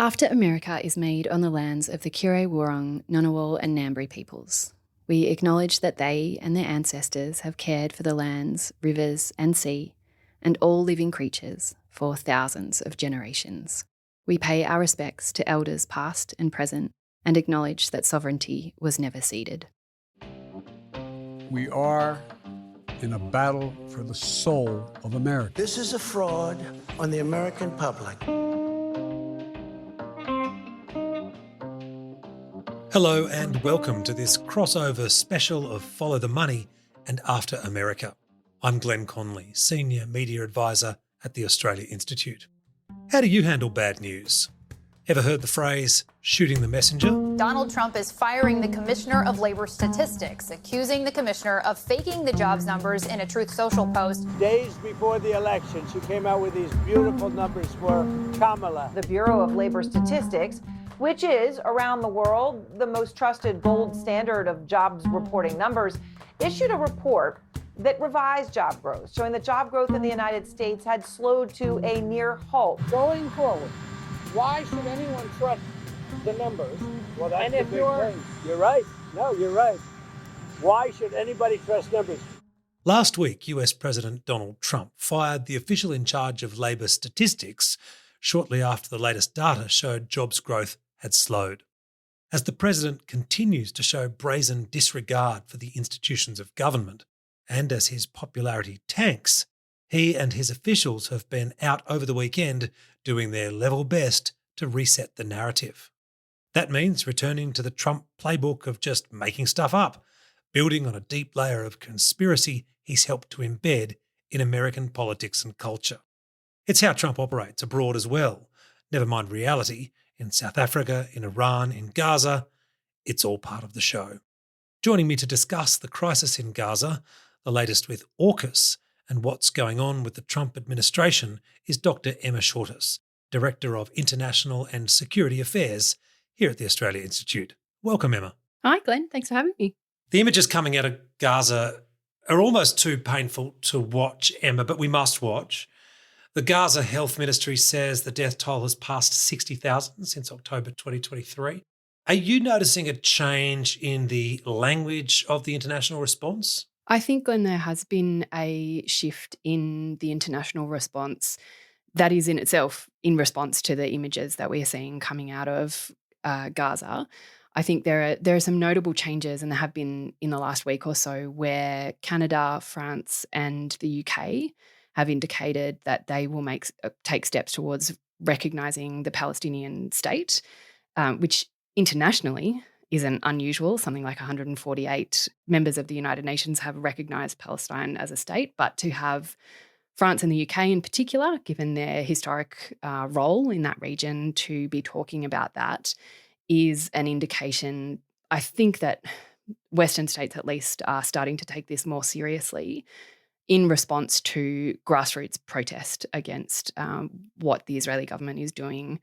After America is made on the lands of the Kure, Wurrung, Ngunnawal and Ngambri peoples. We acknowledge that they and their ancestors have cared for the lands, rivers and sea, and all living creatures for thousands of generations. We pay our respects to elders past and present and acknowledge that sovereignty was never ceded. We are in a battle for the soul of America. This is a fraud on the American public. Hello and welcome to this crossover special of Follow the Money and After America. I'm Glenn Connley, Senior Media Advisor at the Australia Institute. How do you handle bad news? Ever heard the phrase, shooting the messenger? Donald Trump is firing the Commissioner of Labor Statistics, accusing the commissioner of faking the jobs numbers in a Truth Social post. Days before the election, she came out with these beautiful numbers for Kamala. The Bureau of Labor Statistics, which is, around the world, the most trusted gold standard of jobs reporting numbers, issued a report that revised job growth, showing that job growth in the United States had slowed to a near halt. Going forward, why should anyone trust the numbers? Well, that's the big thing. You're right. No, you're right. Why should anybody trust numbers? Last week, US President Donald Trump fired the official in charge of labour statistics shortly after the latest data showed jobs growth had slowed. As the president continues to show brazen disregard for the institutions of government, and as his popularity tanks, he and his officials have been out over the weekend doing their level best to reset the narrative. That means returning to the Trump playbook of just making stuff up, building on a deep layer of conspiracy he's helped to embed in American politics and culture. It's how Trump operates abroad as well. Never mind reality, in South Africa, in Iran, in Gaza. It's all part of the show. Joining me to discuss the crisis in Gaza, the latest with AUKUS, and what's going on with the Trump administration is Dr. Emma Shortis, Director of International and Security Affairs here at the Australia Institute. Welcome, Emma. Hi, Glenn. Thanks for having me. The images coming out of Gaza are almost too painful to watch, Emma, but we must watch. The Gaza Health Ministry says the death toll has passed 60,000 since October 2023. Are you noticing a change in the language of the international response? I think, Glenn, there has been a shift in the international response that is in itself in response to the images that we are seeing coming out of Gaza. I think there are some notable changes, and there have been in the last week or so, where Canada, France and the UK have indicated that they will take steps towards recognising the Palestinian state, which internationally isn't unusual. Something like 148 members of the United Nations have recognised Palestine as a state, but to have France and the UK in particular, given their historic role in that region, to be talking about that is an indication, I think, that Western states at least are starting to take this more seriously in response to grassroots protest against what the Israeli government is doing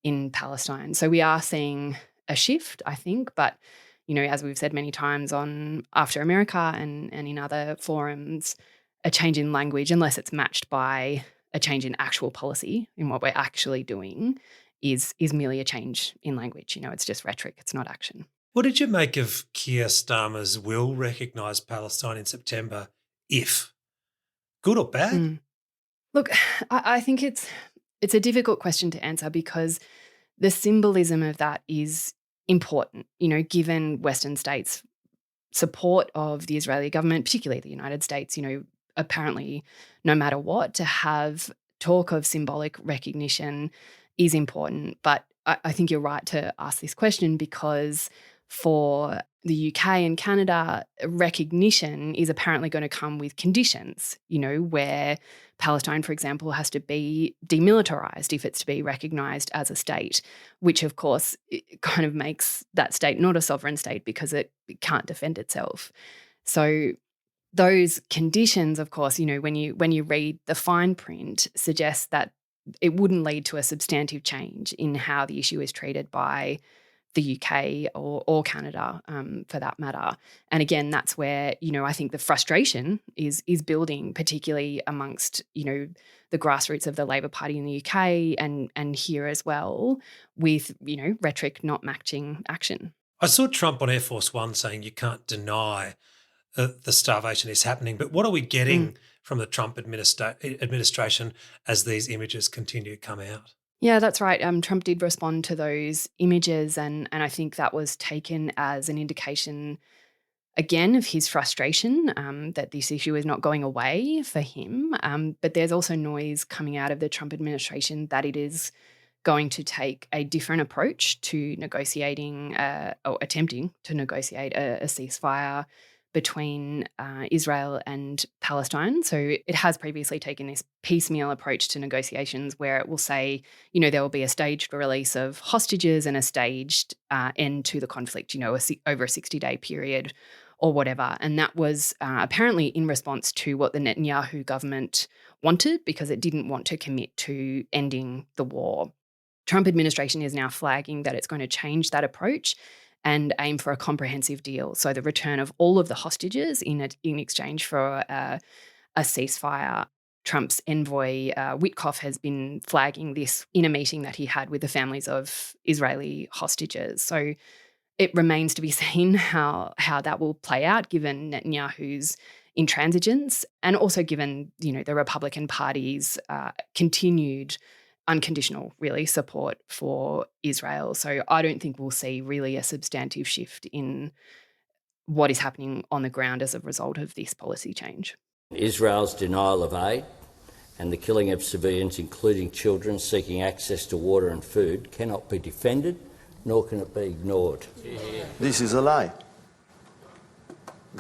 in Palestine. So we are seeing a shift, I think, but, as we've said many times on After America and in other forums, a change in language, unless it's matched by a change in actual policy, in what we're actually doing, is merely a change in language. It's just rhetoric, it's not action. What did you make of Keir Starmer's will recognise Palestine in September if? Good or bad? Look, I think it's a difficult question to answer because the symbolism of that is important, given Western states' support of the Israeli government, particularly the United States, apparently no matter what, to have talk of symbolic recognition is important. But I think you're right to ask this question because for the UK and Canada, recognition is apparently going to come with conditions, where Palestine, for example, has to be demilitarized if it's to be recognised as a state, which, of course, it kind of makes that state not a sovereign state because it can't defend itself. So those conditions, of course, when you read the fine print, suggest that it wouldn't lead to a substantive change in how the issue is treated by the UK or Canada, for that matter. And again, that's where, I think the frustration is building, particularly amongst, the grassroots of the Labor Party in the UK and here as well, with, rhetoric not matching action. I saw Trump on Air Force One saying you can't deny the starvation is happening. But what are we getting from the Trump administration as these images continue to come out? Yeah, that's right. Trump did respond to those images, and I think that was taken as an indication, again, of his frustration that this issue is not going away for him. But there's also noise coming out of the Trump administration that it is going to take a different approach to negotiating or attempting to negotiate a ceasefire between Israel and Palestine. So it has previously taken this piecemeal approach to negotiations where it will say, there will be a staged release of hostages and a staged end to the conflict, over a 60-day period or whatever. And that was apparently in response to what the Netanyahu government wanted, because it didn't want to commit to ending the war. Trump administration is now flagging that it's going to change that approach and aim for a comprehensive deal. So the return of all of the hostages in exchange for a ceasefire. Trump's envoy, Witkoff, has been flagging this in a meeting that he had with the families of Israeli hostages. So it remains to be seen how that will play out, given Netanyahu's intransigence and also given, the Republican Party's continued unconditional, really, support for Israel. So I don't think we'll see really a substantive shift in what is happening on the ground as a result of this policy change. Israel's denial of aid and the killing of civilians, including children seeking access to water and food, cannot be defended, nor can it be ignored. This is a lie,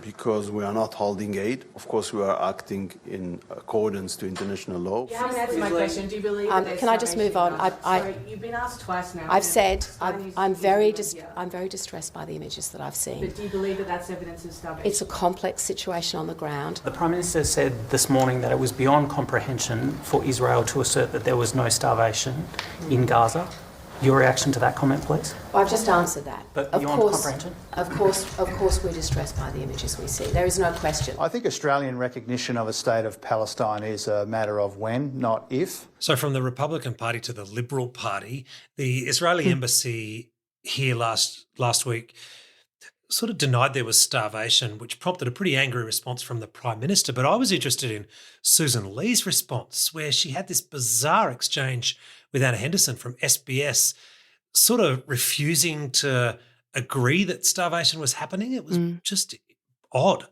because we are not holding aid. Of course, we are acting in accordance to international law. You haven't answered my question. Do you believe can I just move on? Sorry, you've been asked twice now. I've said I'm very distressed by the images that I've seen. But do you believe that that's evidence of starvation? It's a complex situation on the ground. The Prime Minister said this morning that it was beyond comprehension for Israel to assert that there was no starvation in Gaza. Your reaction to that comment, please? Well, I've just answered that. But beyond comprehension? Of course we're distressed by the images we see. There is no question. I think Australian recognition of a state of Palestine is a matter of when, not if. So from the Republican Party to the Liberal Party, the Israeli embassy here last week sort of denied there was starvation, which prompted a pretty angry response from the Prime Minister. But I was interested in Susan Lee's response, where she had this bizarre exchange with Anna Henderson from SBS, sort of refusing to agree that starvation was happening. It was just odd.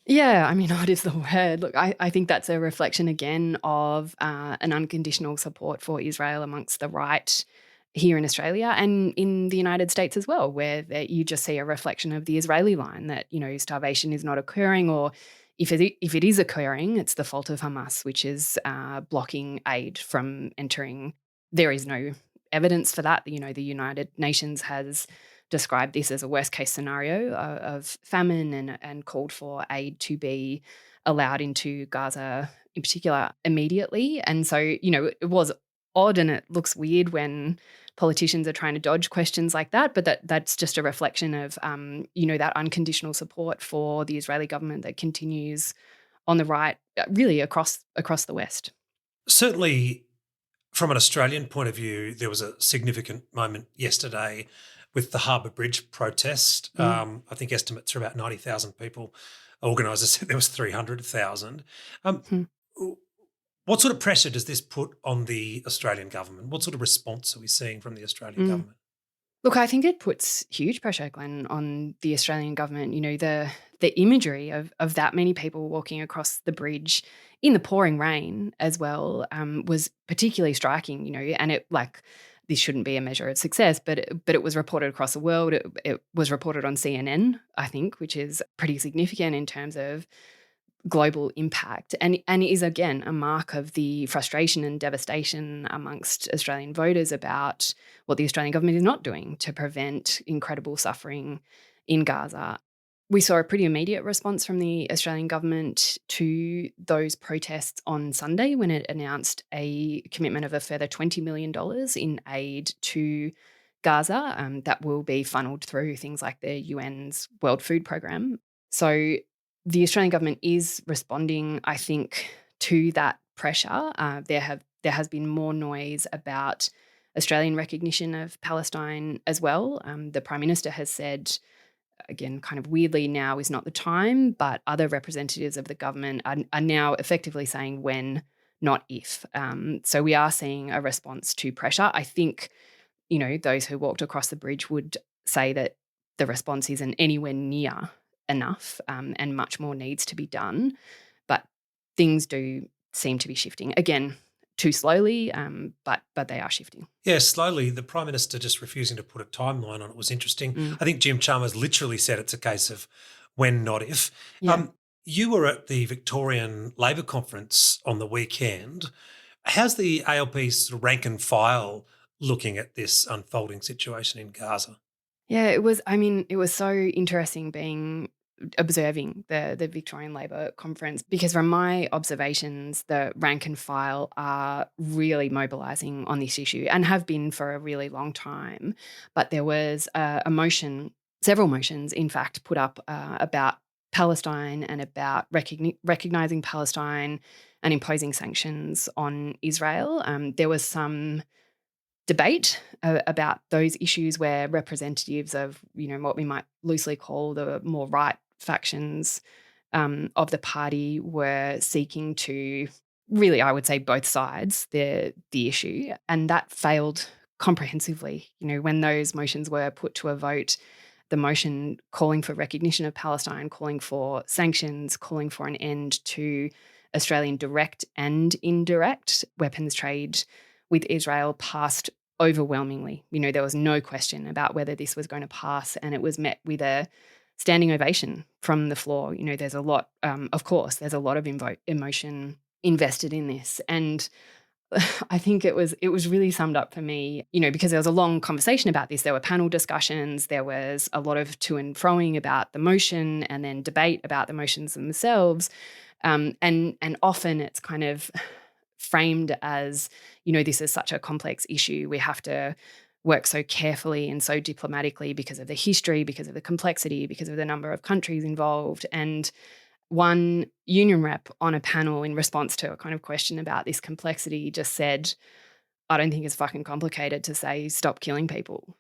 Yeah, I mean, odd is the word. Look, I think that's a reflection again of an unconditional support for Israel amongst the right here in Australia and in the United States as well, where you just see a reflection of the Israeli line that, starvation is not occurring, or if it is occurring, it's the fault of Hamas, which is blocking aid from entering. There is no evidence for that. The United Nations has described this as a worst-case scenario of famine and called for aid to be allowed into Gaza in particular immediately. And so, it was odd and it looks weird when politicians are trying to dodge questions like that, but that's just a reflection of, that unconditional support for the Israeli government that continues on the right, really across the West. Certainly, from an Australian point of view, there was a significant moment yesterday with the Harbour Bridge protest. I think estimates are about 90,000 people. Organisers said there was 300,000. What sort of pressure does this put on the Australian government? What sort of response are we seeing from the Australian government? Look, I think it puts huge pressure, Glenn, on the Australian government. The imagery of that many people walking across the bridge in the pouring rain as well was particularly striking, and it this shouldn't be a measure of success, but it was reported across the world. It was reported on CNN, I think, which is pretty significant in terms of global impact, and is again a mark of the frustration and devastation amongst Australian voters about what the Australian government is not doing to prevent incredible suffering in Gaza. We saw a pretty immediate response from the Australian government to those protests on Sunday when it announced a commitment of a further $20 million in aid to Gaza that will be funneled through things like the UN's World Food Programme. So the Australian government is responding, I think, to that pressure. There has been more noise about Australian recognition of Palestine as well. The Prime Minister has said, again, kind of weirdly, now is not the time, but other representatives of the government are now effectively saying when, not if. So we are seeing a response to pressure. I think, those who walked across the bridge would say that the response isn't anywhere near enough, and much more needs to be done. But things do seem to be shifting. Again, too slowly, but they are shifting. Yeah, slowly. The Prime Minister just refusing to put a timeline on it was interesting. I think Jim Chalmers literally said it's a case of when, not if. Yeah. You were at the Victorian Labor Conference on the weekend. How's the ALP's sort of rank and file looking at this unfolding situation in Gaza? Yeah, it was so interesting observing the Victorian Labor Conference, because from my observations, the rank and file are really mobilising on this issue and have been for a really long time. But there was a motion, several motions, in fact, put up about Palestine and about recognising Palestine and imposing sanctions on Israel. There was some debate about those issues where representatives of, what we might loosely call the more right factions of the party were seeking to really, I would say, both sides the issue, and that failed comprehensively. When those motions were put to a vote, the motion calling for recognition of Palestine, calling for sanctions, calling for an end to Australian direct and indirect weapons trade with Israel passed overwhelmingly. There was no question about whether this was going to pass, and it was met with a standing ovation from the floor. There's a lot, of course, there's a lot of emotion invested in this. And I think it was really summed up for me, because there was a long conversation about this. There were panel discussions, there was a lot of to and froing about the motion, and then debate about the motions themselves. And often it's kind of framed as, this is such a complex issue. We have to work so carefully and so diplomatically because of the history, because of the complexity, because of the number of countries involved. And one union rep on a panel, in response to a kind of question about this complexity, just said, I don't think it's fucking complicated to say stop killing people.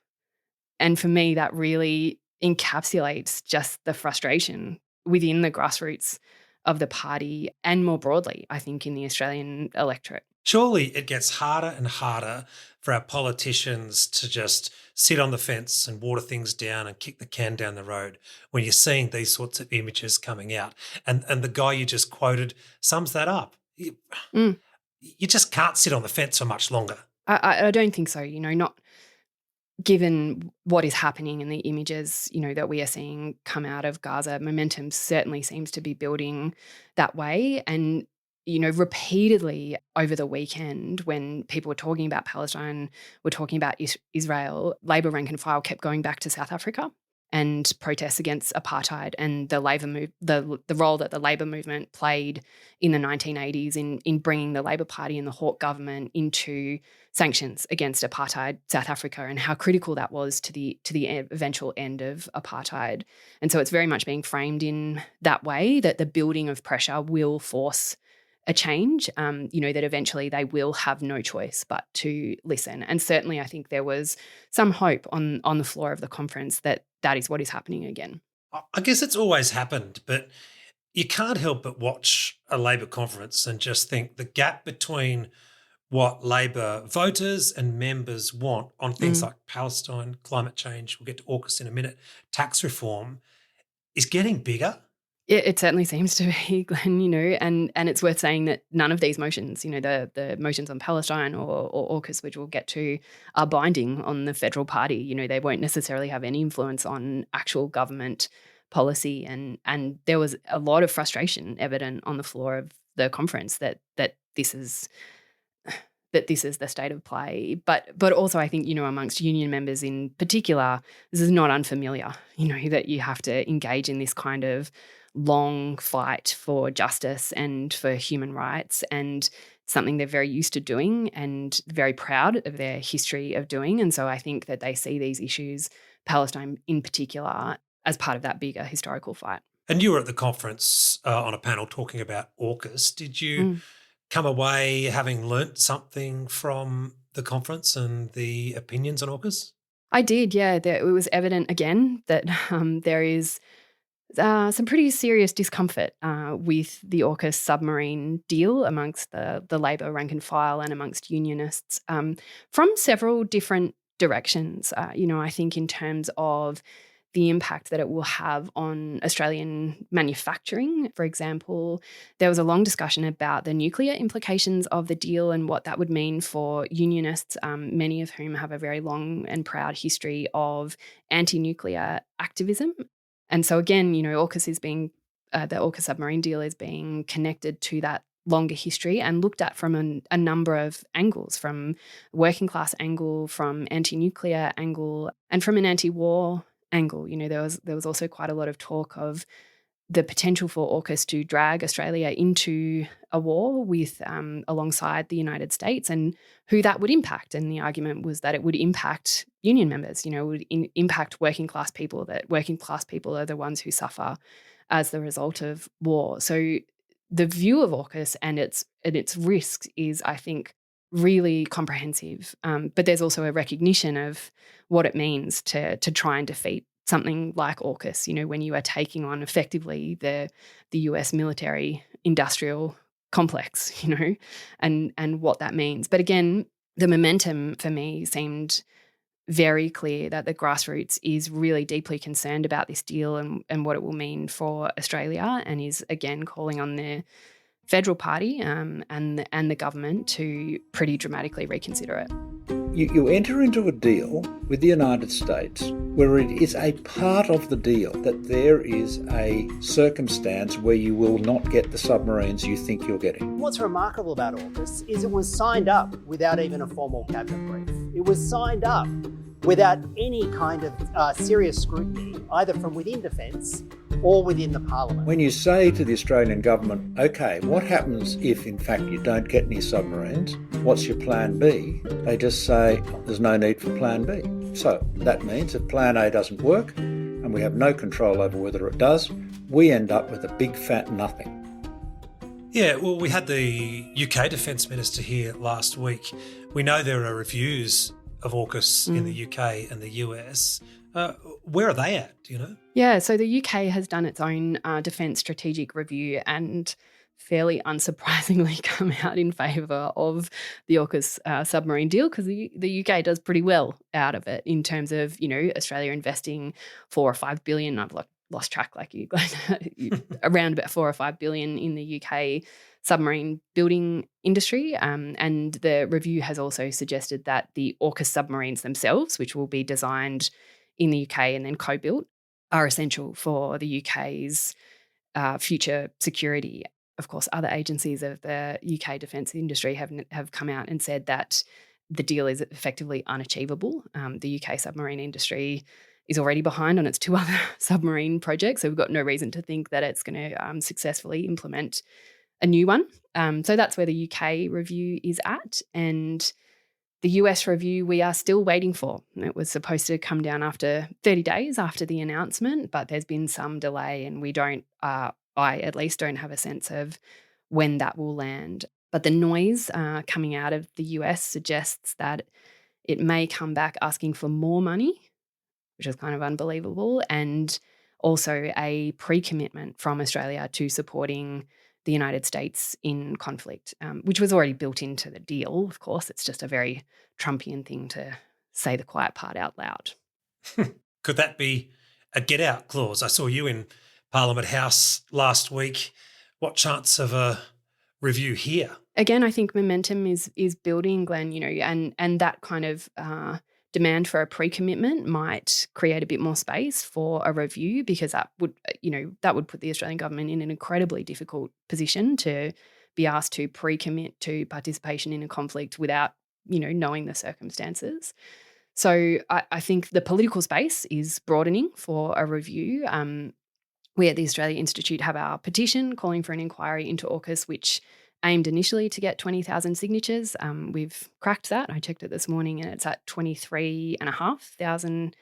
And for me, that really encapsulates just the frustration within the grassroots of the party and more broadly, I think, in the Australian electorate. Surely it gets harder and harder for our politicians to just sit on the fence and water things down and kick the can down the road when you're seeing these sorts of images coming out. And the guy you just quoted sums that up. You just can't sit on the fence for much longer. I don't think so, not given what is happening in the images, that we are seeing come out of Gaza. Momentum certainly seems to be building that way. And, repeatedly over the weekend, when people were talking about Palestine, were talking about Israel, Labor rank and file kept going back to South Africa and protests against apartheid and the role that the Labor movement played in the 1980s in bringing the Labor Party and the Hawke government into sanctions against apartheid South Africa, and how critical that was to the eventual end of apartheid. And so it's very much being framed in that way, that the building of pressure will force a change, that eventually they will have no choice but to listen. And certainly I think there was some hope on the floor of the conference that is what is happening again. I guess it's always happened, but you can't help but watch a Labor conference and just think the gap between what Labor voters and members want on things like Palestine, climate change, we'll get to AUKUS in a minute, tax reform, is getting bigger. It certainly seems to be, Glenn, and it's worth saying that none of these motions, the motions on Palestine or AUKUS, which we'll get to, are binding on the federal party. They won't necessarily have any influence on actual government policy. And there was a lot of frustration evident on the floor of the conference that this is the state of play. But also I think, amongst union members in particular, this is not unfamiliar, that you have to engage in this kind of long fight for justice and for human rights. And something they're very used to doing and very proud of their history of doing. And so I think that they see these issues, Palestine in particular, as part of that bigger historical fight. And you were at the conference on a panel talking about AUKUS. Did you come away having learnt something from the conference and the opinions on AUKUS? I did, yeah. It was evident again that there is some pretty serious discomfort with the AUKUS submarine deal amongst the Labor rank and file and amongst unionists from several different directions. I think in terms of the impact that it will have on Australian manufacturing. For example, there was a long discussion about the nuclear implications of the deal and what that would mean for unionists, many of whom have a very long and proud history of anti-nuclear activism. And so again, AUKUS is being, the AUKUS submarine deal is being connected to that longer history and looked at from a number of angles, from working class angle, from anti-nuclear angle, and from an anti-war angle. There was also quite a lot of talk of the potential for AUKUS to drag Australia into a war with alongside the United States and who that would impact. And the argument was that it would impact union members, it would impact working class people, that working class people are the ones who suffer as the result of war. So the view of AUKUS and its risks is, I think, really comprehensive. But there's also a recognition of what it means to try and defeat something like AUKUS, when you are taking on effectively the US military industrial complex, and what that means. But again, the momentum for me seemed very clear that the grassroots is really deeply concerned about this deal and what it will mean for Australia, and is again calling on the federal party and the government to pretty dramatically reconsider it. You enter into a deal with the United States where it is a part of the deal that there is a circumstance where you will not get the submarines you think you're getting. What's remarkable about AUKUS is it was signed up without even a formal cabinet brief. It was signed up without any kind of serious scrutiny, either from within defence or within the Parliament. When you say to the Australian government, OK, what happens if in fact you don't get any submarines? What's your plan B? They just say, there's no need for plan B. So that means if plan A doesn't work and we have no control over whether it does, we end up with a big fat nothing. Yeah, well, we had the UK Defence Minister here last week. We know there are reviews of AUKUS in the UK and the US. Where are they at, do you know? Yeah, so the UK has done its own defence strategic review and fairly unsurprisingly come out in favour of the AUKUS submarine deal, because the UK does pretty well out of it in terms of, Australia investing $4 or $5 billion. I've lost track like you, Glenn, around about $4 or $5 billion in the UK submarine building industry. And the review has also suggested that the AUKUS submarines themselves, which will be designed in the UK and then co-built, are essential for the UK's future security. Of course, other agencies of the UK defence industry have come out and said that the deal is effectively unachievable. The UK submarine industry is already behind on its 2 other submarine projects, so we've got no reason to think that it's going to successfully implement a new one. So that's where the UK review is at. And the US review we are still waiting for. It was supposed to come down after 30 days after the announcement, but there's been some delay, and we don't, I at least don't have a sense of when that will land. But the noise coming out of the US suggests that it may come back asking for more money, which is kind of unbelievable, and also a pre-commitment from Australia to supporting the United States in conflict, which was already built into the deal, of course. It's just a very Trumpian thing to say the quiet part out loud. Could that be a get-out clause? I saw you in Parliament House last week. What chance of a review here? Again, I think momentum is building, Glenn, and that kind of demand for a pre-commitment might create a bit more space for a review, because that would put the Australian government in an incredibly difficult position to be asked to pre-commit to participation in a conflict without, knowing the circumstances. So I think the political space is broadening for a review. We at the Australia Institute have our petition calling for an inquiry into AUKUS, which aimed initially to get 20,000 signatures. We've cracked that. I checked it this morning and it's at 23,500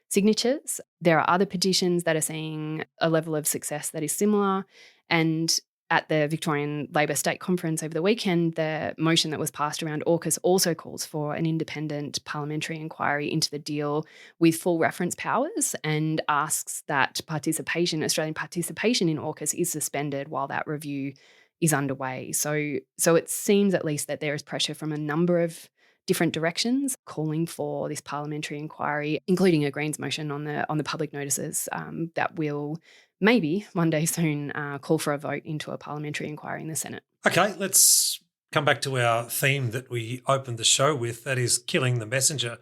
signatures. There are other petitions that are seeing a level of success that is similar. And at the Victorian Labor State Conference over the weekend, the motion that was passed around AUKUS also calls for an independent parliamentary inquiry into the deal with full reference powers and asks that Australian participation in AUKUS is suspended while that review is underway. So it seems at least that there is pressure from a number of different directions calling for this parliamentary inquiry, including a Greens motion on the public notices that will maybe one day soon call for a vote into a parliamentary inquiry in the Senate. Okay, let's come back to our theme that we opened the show with, that is killing the messenger.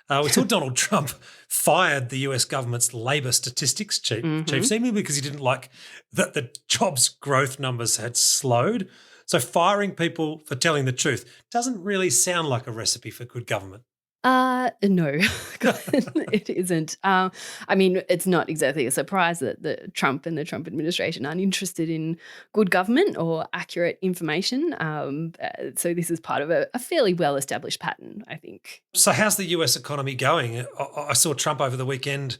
We saw Donald Trump fired the US government's labour statistics chief, seemingly because he didn't like that the jobs growth numbers had slowed. So firing people for telling the truth doesn't really sound like a recipe for good government. No, it isn't. I mean, it's not exactly a surprise that Trump and the Trump administration aren't interested in good government or accurate information. So this is part of a fairly well-established pattern, I think. So how's the US economy going? I saw Trump over the weekend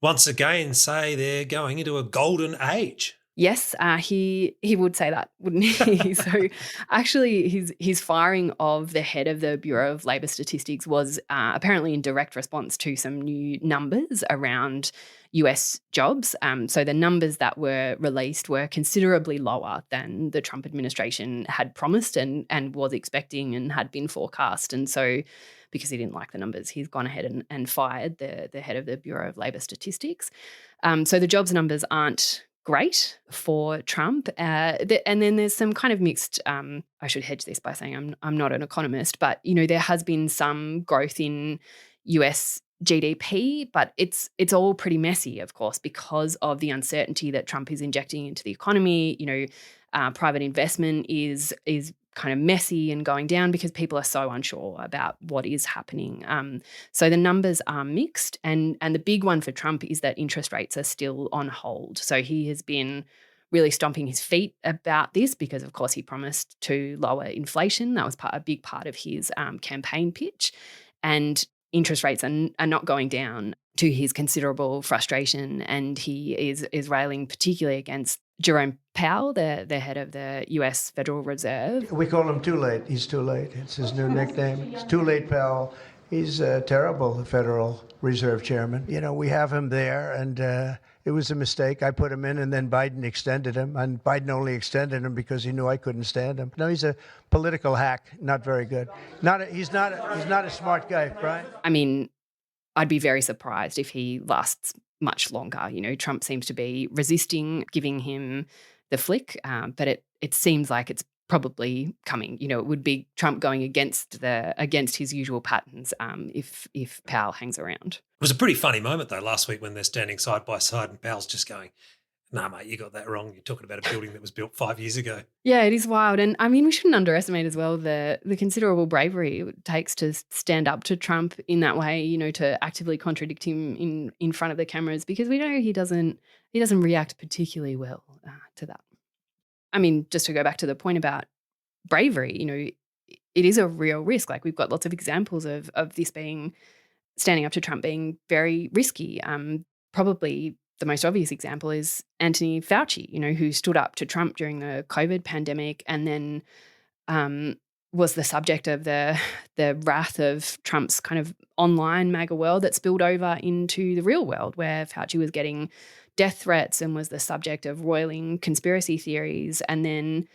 once again say they're going into a golden age. Yes, he would say that, wouldn't he? So actually his firing of the head of the Bureau of Labor Statistics was apparently in direct response to some new numbers around US jobs. So the numbers that were released were considerably lower than the Trump administration had promised and was expecting and had been forecast. And so because he didn't like the numbers, he's gone ahead and fired the head of the Bureau of Labor Statistics. So the jobs numbers aren't great for Trump. And then there's some kind of mixed, I should hedge this by saying I'm not an economist, but, there has been some growth in US GDP, but it's all pretty messy, of course, because of the uncertainty that Trump is injecting into the economy. Private investment is kind of messy and going down because people are so unsure about what is happening. So the numbers are mixed, and the big one for Trump is that interest rates are still on hold. So he has been really stomping his feet about this because, of course, he promised to lower inflation. That was a big part of his campaign pitch, and interest rates are not going down, to his considerable frustration, and he is railing particularly against Jerome Powell, the head of the US Federal Reserve. We call him Too Late. He's too late. It's his new nickname. It's Too Late Powell. He's terrible, the Federal Reserve Chairman. We have him there, and it was a mistake. I put him in, and then Biden extended him, and Biden only extended him because he knew I couldn't stand him. No, he's a political hack. Not very good. He's not a smart guy, Brian. I mean, I'd be very surprised if he lasts much longer. Trump seems to be resisting giving him the flick, but it seems like it's probably coming. It would be Trump going against his usual patterns if Powell hangs around. It was a pretty funny moment, though, last week when they're standing side by side and Powell's just going, "Nah, mate, you got that wrong. You're talking about a building that was built 5 years ago." Yeah, it is wild. And I mean, we shouldn't underestimate as well the considerable bravery it takes to stand up to Trump in that way, to actively contradict him in front of the cameras, because we know he doesn't react particularly well to that. I mean, just to go back to the point about bravery, it is a real risk. Like, we've got lots of examples of this standing up to Trump being very risky. Probably the most obvious example is Anthony Fauci, who stood up to Trump during the COVID pandemic and then was the subject of the wrath of Trump's kind of online MAGA world that spilled over into the real world, where Fauci was getting death threats and was the subject of roiling conspiracy theories, and then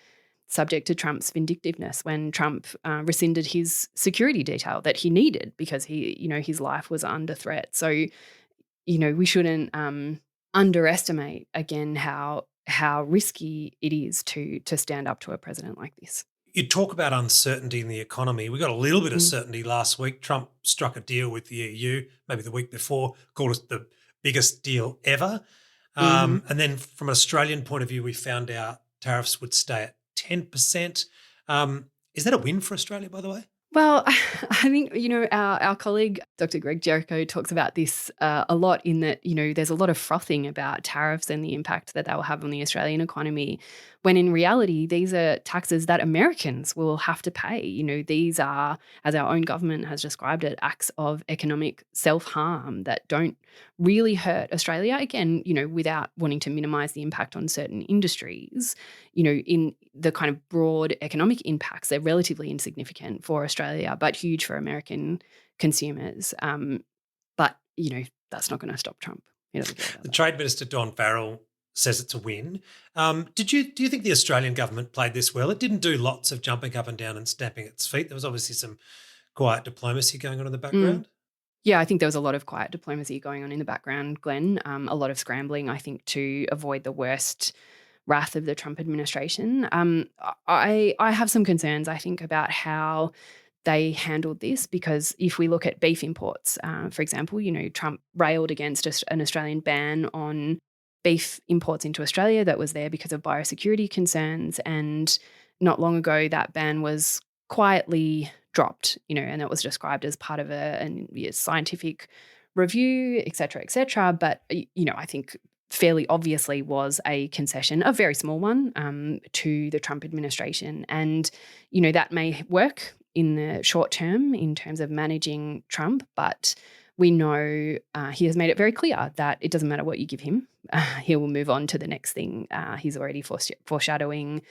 subject to Trump's vindictiveness when Trump rescinded his security detail that he needed because his life was under threat. So, we shouldn't underestimate again how risky it is to stand up to a president like this. You talk about uncertainty in the economy. We got a little bit of certainty last week. Trump struck a deal with the EU, maybe the week before, called it the biggest deal ever. And then from an Australian point of view, we found out tariffs would stay at 10%. Is that a win for Australia, by the way? Well, I think, our colleague, Dr. Greg Jericho, talks about this a lot in that, there's a lot of frothing about tariffs and the impact that they will have on the Australian economy, when in reality, these are taxes that Americans will have to pay. These are, as our own government has described it, acts of economic self-harm that don't really hurt Australia. Again, without wanting to minimise the impact on certain industries, in the kind of broad economic impacts, they're relatively insignificant for Australia, but huge for American consumers. But, that's not going to stop Trump. He doesn't care about The that. Trade Minister, Don Farrell, says it's a win. Do you think the Australian government played this well? It didn't do lots of jumping up and down and stamping its feet. There was obviously some quiet diplomacy going on in the background. Yeah, I think there was a lot of quiet diplomacy going on in the background, Glenn. A lot of scrambling, I think, to avoid the worst wrath of the Trump administration. I have some concerns, I think, about how they handled this, because if we look at beef imports, for example, Trump railed against an Australian ban on beef imports into Australia that was there because of biosecurity concerns. And not long ago, that ban was quietly dropped, and that was described as part of a scientific review, et cetera, But, I think fairly obviously was a concession, a very small one, to the Trump administration. And, that may work in the short term in terms of managing Trump, but we know he has made it very clear that it doesn't matter what you give him. He will move on to the next thing. He's already foreshadowing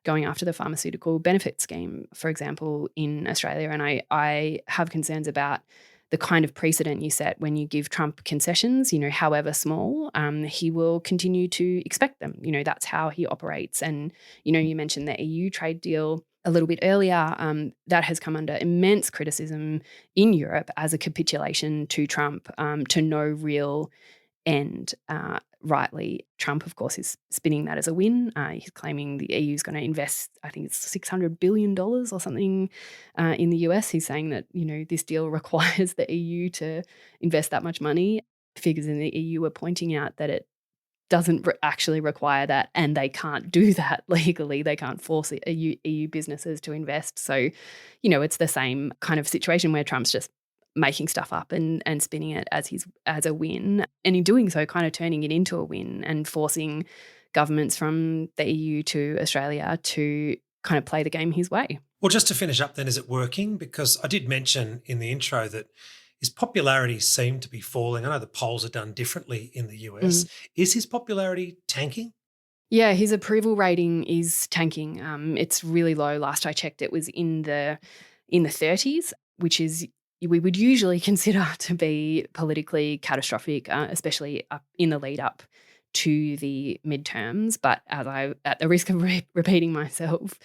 going after the pharmaceutical benefit scheme, for example, in Australia. And I have concerns about the kind of precedent you set when you give Trump concessions, however small, he will continue to expect them. That's how he operates. And, you mentioned the EU trade deal a little bit earlier. That has come under immense criticism in Europe as a capitulation to Trump, to no real end. Rightly, Trump, of course, is spinning that as a win. He's claiming the EU is going to invest, I think it's $600 billion or something in the US. He's saying that, this deal requires the EU to invest that much money. Figures in the EU are pointing out that it doesn't actually require that, and they can't do that legally. They can't force EU businesses to invest. So, it's the same kind of situation where Trump's just making stuff up and spinning it as a win, and in doing so kind of turning it into a win and forcing governments from the EU to Australia to kind of play the game his way. Well, just to finish up then, is it working? Because I did mention in the intro that his popularity seemed to be falling. I know the polls are done differently in the US. Is his popularity tanking? Yeah, his approval rating is tanking. It's really low. Last I checked, it was in the 30s, which is we would usually consider to be politically catastrophic, especially up in the lead up to the midterms. But at the risk of repeating myself,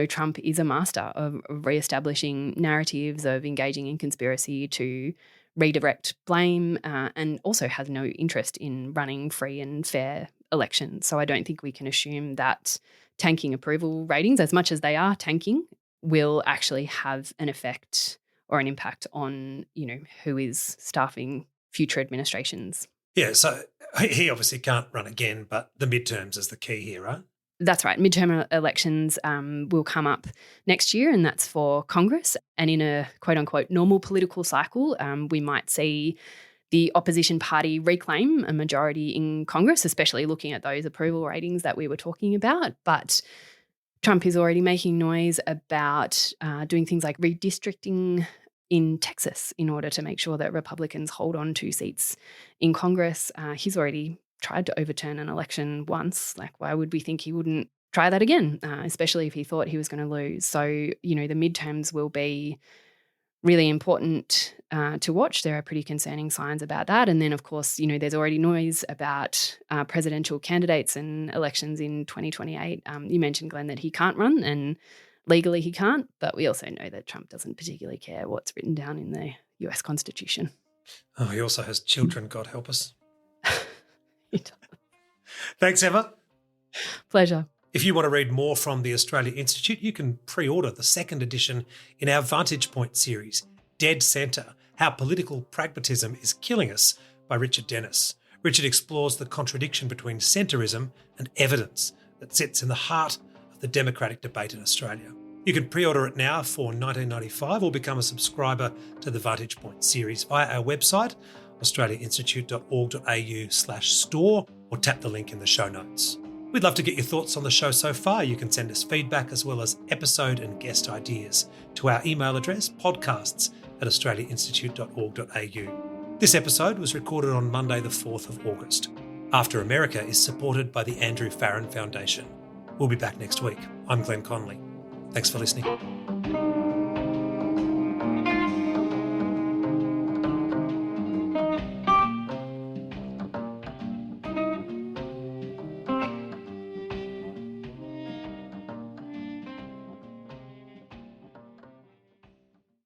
Trump is a master of reestablishing narratives, of engaging in conspiracy to redirect blame, and also has no interest in running free and fair elections. So I don't think we can assume that tanking approval ratings, as much as they are tanking, will actually have an effect or an impact on, who is staffing future administrations. Yeah, so he obviously can't run again, but the midterms is the key here, right? That's right. Midterm elections will come up next year, and that's for Congress. And in a quote-unquote normal political cycle, we might see the opposition party reclaim a majority in Congress, especially looking at those approval ratings that we were talking about. But Trump is already making noise about doing things like redistricting in Texas in order to make sure that Republicans hold on to seats in Congress. He's already tried to overturn an election once. Like, why would we think he wouldn't try that again, especially if he thought he was going to lose? So, the midterms will be really important to watch. There are pretty concerning signs about that. And then, of course, there's already noise about presidential candidates and elections in 2028. You mentioned, Glenn, that he can't run, and legally he can't, but we also know that Trump doesn't particularly care what's written down in the US Constitution. Oh, he also has children, God help us. Thanks, Emma. Pleasure. If you want to read more from the Australia Institute, you can pre-order the second edition in our Vantage Point series, Dead Centre, How Political Pragmatism is Killing Us, by Richard Dennis. Richard explores the contradiction between centrism and evidence that sits in the heart of the democratic debate in Australia. You can pre-order it now for $19.95 or become a subscriber to the Vantage Point series via our website, australiainstitute.org.au/store, or tap the link in the show notes. We'd love to get your thoughts on the show so far. You can send us feedback as well as episode and guest ideas to our email address, podcasts@australiainstitute.org.au. This episode was recorded on Monday the 4th of August. After America is supported by the Andrew Farron Foundation. We'll be back next week. I'm Glenn Connley. Thanks for listening.